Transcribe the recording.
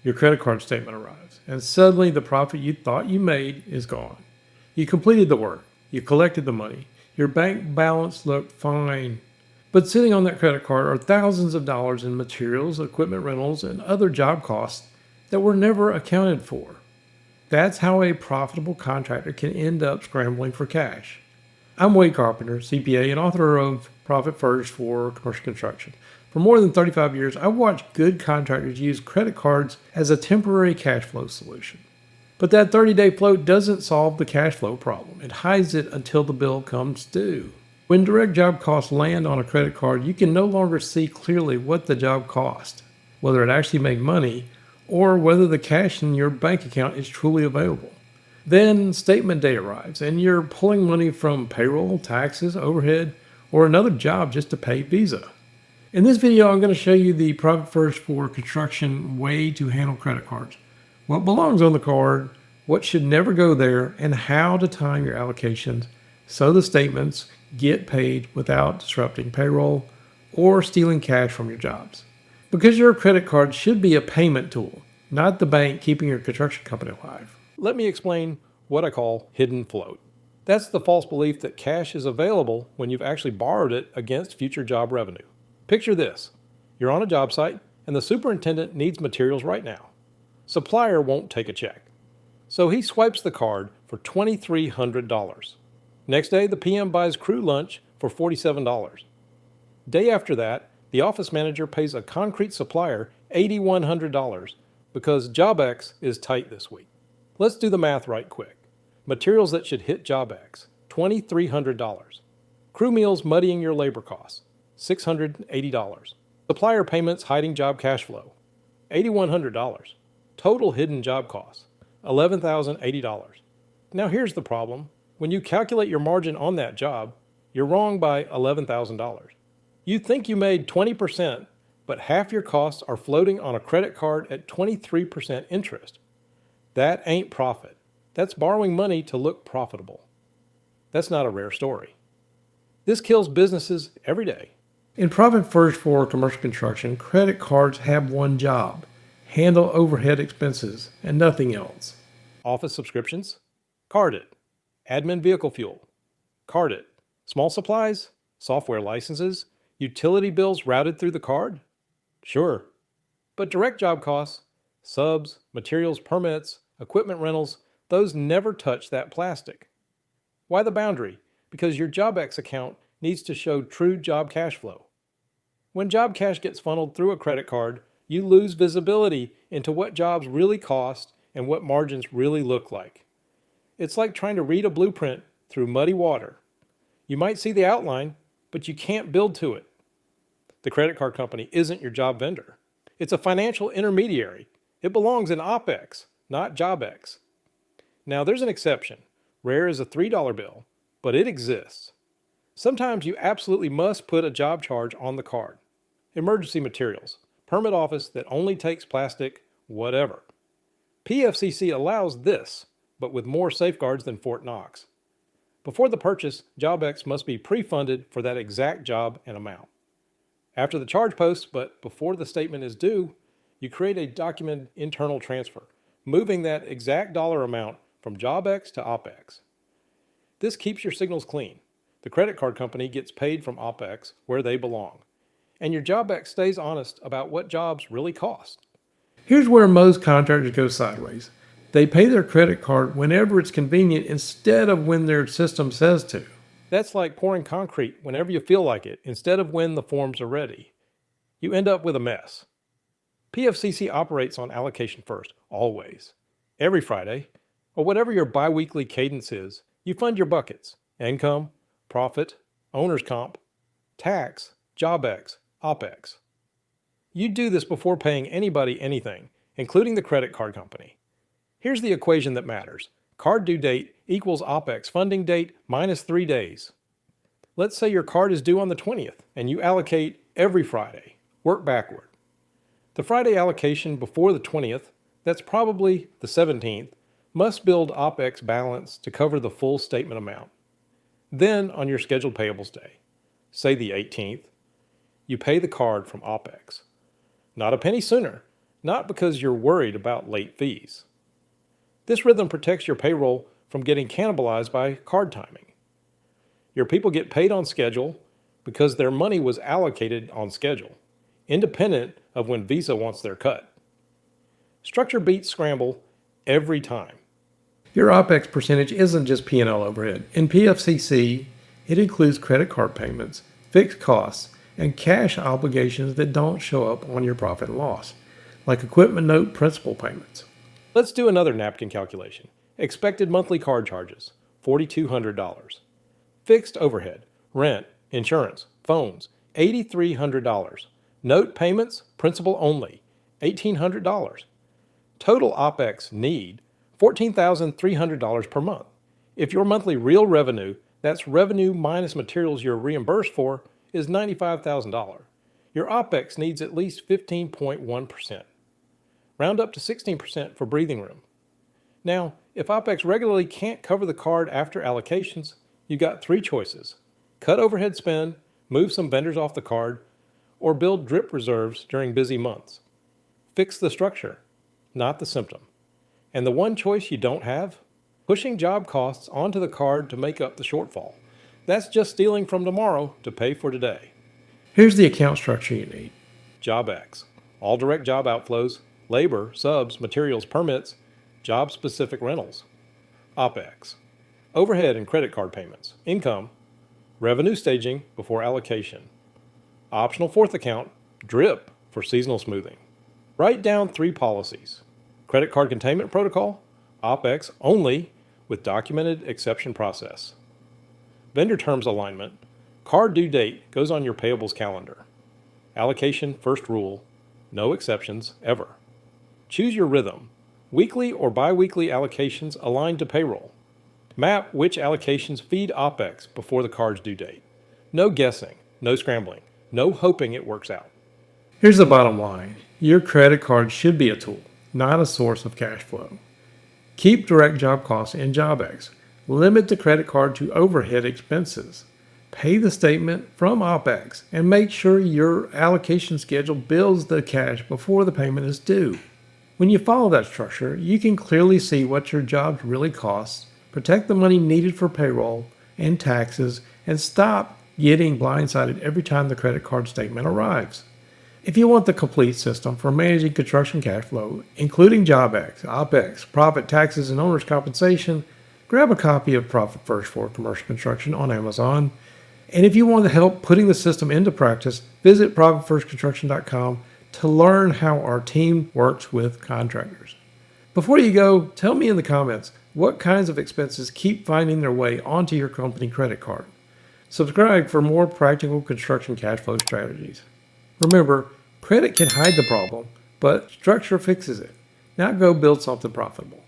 Your credit card statement arrives, and suddenly the profit you thought you made is gone. You completed the work, you collected the money, your bank balance looked fine. But sitting on that credit card are thousands of dollars in materials, equipment rentals, and other job costs that were never accounted for. That's how a profitable contractor can end up scrambling for cash. I'm Wade Carpenter, CPA and author of Profit First for Commercial Construction. For more than 35 years, I've watched good contractors use credit cards as a temporary cash flow solution. But that 30-day float doesn't solve the cash flow problem. It hides it until the bill comes due. When direct job costs land on a credit card, you can no longer see clearly what the job cost, whether it actually made money, or whether the cash in your bank account is truly available. Then statement day arrives, and you're pulling money from payroll, taxes, overhead, or another job just to pay Visa. In this video, I'm going to show you the Profit First for Construction way to handle credit cards. What belongs on the card, what should never go there, and how to time your allocations so the statements get paid without disrupting payroll or stealing cash from your jobs. Because your credit card should be a payment tool, not the bank keeping your construction company alive. Let me explain what I call hidden float. That's the false belief that cash is available when you've actually borrowed it against future job revenue. Picture this. You're on a job site and the superintendent needs materials right now. Supplier won't take a check. So he swipes the card for $2,300. Next day, the PM buys crew lunch for $47. Day after that, the office manager pays a concrete supplier $8,100 because JobEx is tight this week. Let's do the math right quick. Materials that should hit JobEx, $2,300. Crew meals muddying your labor costs, $680. Supplier payments hiding job cash flow, $8,100. Total hidden job costs, $11,080. Now here's the problem. When you calculate your margin on that job, you're wrong by $11,000. You think you made 20%, but half your costs are floating on a credit card at 23% interest. That ain't profit. That's borrowing money to look profitable. That's not a rare story. This kills businesses every day. In Profit First for Commercial Construction, credit cards have one job: handle overhead expenses and nothing else. Office subscriptions? Card it. Admin vehicle fuel? Card it. Small supplies? Software licenses? Utility bills routed through the card? Sure. But direct job costs, subs, materials, permits, equipment rentals, those never touch that plastic. Why the boundary? Because your JobEx account needs to show true job cash flow. When job cash gets funneled through a credit card, you lose visibility into what jobs really cost and what margins really look like. It's like trying to read a blueprint through muddy water. You might see the outline, but you can't build to it. The credit card company isn't your job vendor. It's a financial intermediary. It belongs in OpEx, not JobEx. Now there's an exception. Rare as a $3 bill, but it exists. Sometimes you absolutely must put a job charge on the card. Emergency materials, permit office that only takes plastic, whatever. PFCC allows this, but with more safeguards than Fort Knox. Before the purchase, JobEx must be pre-funded for that exact job and amount. After the charge post, but before the statement is due, you create a documented internal transfer, moving that exact dollar amount from JobEx to OpEx. This keeps your signals clean. The credit card company gets paid from OpEx where they belong, and your JobEx stays honest about what jobs really cost. Here's where most contractors go sideways. They pay their credit card whenever it's convenient instead of when their system says to. That's like pouring concrete whenever you feel like it instead of when the forms are ready. You end up with a mess. PFCC operates on allocation first, always. Every Friday, or whatever your bi-weekly cadence is, you fund your buckets: income, profit, owner's comp, tax, JobEx, OpEx. You do this before paying anybody anything, including the credit card company. Here's the equation that matters. Card due date equals OpEx funding date minus 3 days. Let's say your card is due on the 20th and you allocate every Friday. Work backward. The Friday allocation before the 20th, that's probably the 17th, must build OpEx balance to cover the full statement amount. Then on your scheduled payables day, say the 18th, you pay the card from OpEx. Not a penny sooner, not because you're worried about late fees. This rhythm protects your payroll from getting cannibalized by card timing. Your people get paid on schedule because their money was allocated on schedule, independent of when Visa wants their cut. Structure beats scramble every time. Your OpEx percentage isn't just P&L overhead. In PFCC, it includes credit card payments, fixed costs, and cash obligations that don't show up on your profit and loss, like equipment note principal payments. Let's do another napkin calculation. Expected monthly card charges, $4,200. Fixed overhead, rent, insurance, phones, $8,300. Note payments, principal only, $1,800. Total OpEx need, $14,300 per month. If your monthly real revenue, that's revenue minus materials you're reimbursed for, is $95,000, your OpEx needs at least 15.1%. Round up to 16% for breathing room. Now, if OpEx regularly can't cover the card after allocations, you've got three choices. Cut overhead spend, move some vendors off the card, or build drip reserves during busy months. Fix the structure, not the symptom. And the one choice you don't have? Pushing job costs onto the card to make up the shortfall. That's just stealing from tomorrow to pay for today. Here's the account structure you need. JobEx, all direct job outflows, labor, subs, materials, permits, job-specific rentals. OpEx, overhead and credit card payments. Income, revenue staging before allocation. Optional fourth account, drip for seasonal smoothing. Write down three policies. Credit card containment protocol, OpEx only with documented exception process. Vendor terms alignment, card due date goes on your payables calendar. Allocation first rule, no exceptions ever. Choose your rhythm, weekly or bi-weekly allocations aligned to payroll. Map which allocations feed OpEx before the card's due date. No guessing, no scrambling, no hoping it works out. Here's the bottom line. Your credit card should be a tool, not a source of cash flow. Keep direct job costs in JobEx. Limit the credit card to overhead expenses. Pay the statement from OpEx and make sure your allocation schedule builds the cash before the payment is due. When you follow that structure, you can clearly see what your job really costs, protect the money needed for payroll and taxes, and stop getting blindsided every time the credit card statement arrives. If you want the complete system for managing construction cash flow, including JobEx, OpEx, profit, taxes, and owner's compensation, grab a copy of Profit First for Commercial Construction on Amazon. And if you want help putting the system into practice, visit ProfitFirstConstruction.com to learn how our team works with contractors. Before you go, tell me in the comments what kinds of expenses keep finding their way onto your company credit card. Subscribe for more practical construction cash flow strategies. Remember, credit can hide the problem, but structure fixes it. Now go build something profitable.